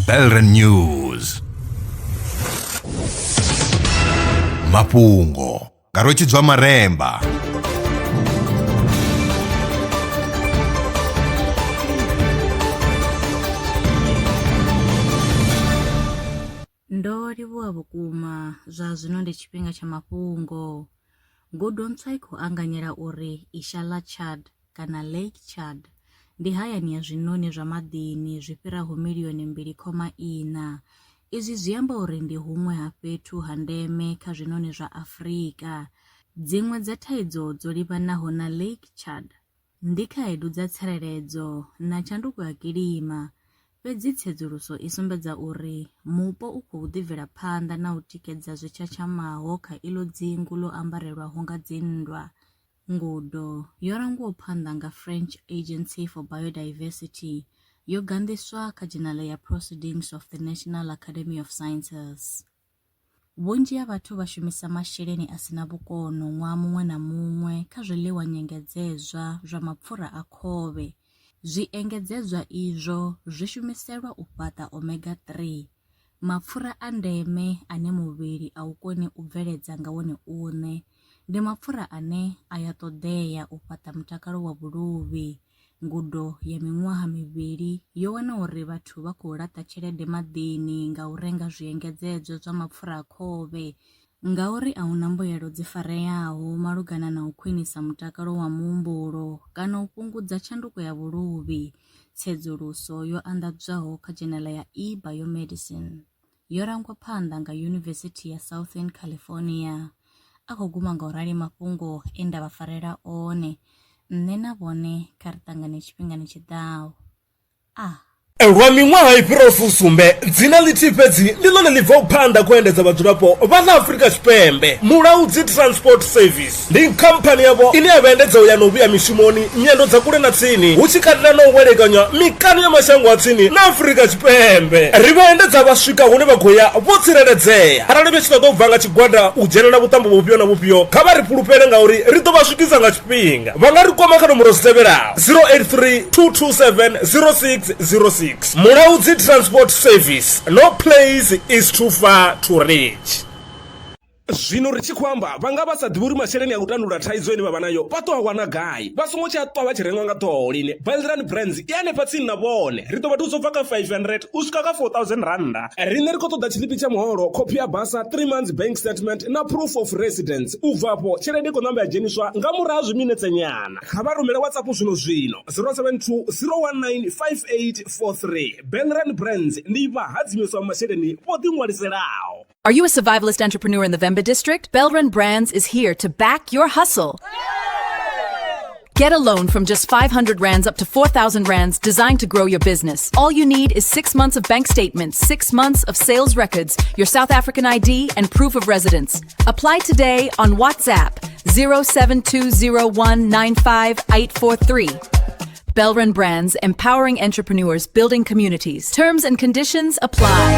Belren News. Mafhungo. Rotshidzwa Maremba. Ndo livhuwa vhukuma zwa zwino ndi tshifhinga tsha mafhungo. Ngudo ntswa I khou anganyela uri isha ḽa Chad kana Lake Chad ndi hayani ya zwinoni zwa maḓini zwi fhiraho miliyoni 2.4. Izwi zwi amba uri ndi huṅwe ha fhethu ha ndeme kha zwinoni zwa Afrika. Dziṅwe dza thaidzo dzo livhanaho na Lake Chad ndi khaedu dza tsireledzo na tshanduko ya kilima. Fhedzi tsedzuluso I sumbedza uri mupo u khou ḓibvela phanḓa na u tikedza zwitshatshamaho kha iḽo dzingu ḽo ambarelwaho nga dzinndwa. Ngudo yo rangiwaho phanḓa nga French Agency for Biodiversity yo gandiswa kha dzhenala ya Proceedings of the National Academy of Sciences. Vhunzhi ha vhathu vha shumisa masheleni a sina vhukono ṅwaha muṅwe na muṅwe kha zwiḽiwa nyengedzedzwa zwa mapfura a khovhe. Zwiengedzedzwa izwo zwi shumiselwa u fhaṱa omega 3, mapfura a ndeme ane muvhili a u koni u bveledza nga wone uṋe. Ndi mapfura ane a ya ṱoḓea u fhaṱa mutakalo wa vhuluvhi. Ngudo ya miṅwaha mivhili yo wana uri vhathu vha khou laṱa tshelede maḓini nga u renga zwiengedzedzwa zwa mapfura a khovhe ngauri a huna mbuyelo dzi fareyaho malugana na u khwinisa mutakalo wa muhumbulo kana u fhungudza tshanduko ya vhuluvhi. Tsedzuluso yo anḓadzwaho kha dzhenala ya e-biomedicine yo rangwa phanḓa nga University ya Southern California. A khou guma nga u rali mafhungo e nda vha farela one. Nṋe na vhone kha ri ṱangane tshifhingani tshiḓaho. Lwa miṅwaha I fhiraho fusumbe dzina ḽithihi fhedzi ndi ḽone ḽi bvaho phanḓa kho endedza vhadzulapo vha ḽa Afrika Tshipembe. Mulaudzi Transport Service ndi khamphani yavho ine ya vhaendedza u ya na u vhuya mishumoni nyendo dza kule na tsini hu tshi katela na u welekanya mikano ya mashango a tsini na Afrika Tshipembe. Ri vhaendedza vha swika hune vha khou ya vho tsireledzea. Arali vha tshi ṱoḓa u bva nga tshigwada u dzhenelela vhuṱambo vhufhio na vhufhio kha vha ri fhulufhele ngauri ri ḓo vha swikisa nga tshifhinga. Vha nga ri kwama kha nomboro dzi tevhelaho 083 227 0606. Mulaudzi Transport Service. No place is too far to reach. Zwino ri tshi khou amba vhanga vha sa ḓivhi uri masheleni a u tandulula thaidzo ine vha vha nayo vha ṱo a wana gai. Vha songo tsha ṱwa vha tshi renga nga ṱhoho lini. Belren Brands I hanefha tsini na vhone. Ri ḓo vha thusa u bva kha 500 u swika kha 4000 randa. Riṋe ri khou ṱoḓa tshiḽipi tsha muholo, khophi ya basa, 3 months bank statement na proof of residence. U bva afho tshelede I khou ṋamba ya dzheniswa nga murahu ha zwiminetse nyana. Kha vha rumele WhatsApp zwino 072 019 5843. Belren Brands ndi vha hadzimiswa masheleni vho ḓiṅwaliselaho. Are you a survivalist entrepreneur in the Vemba district? Belren Brands is here to back your hustle. Get a loan from just 500 rands up to 4,000 rands designed to grow your business. All you need is 6 months of bank statements, 6 months of sales records, your South African ID, and proof of residence. Apply today on WhatsApp 07201958843. Belren Brands, empowering entrepreneurs, building communities. Terms and conditions apply.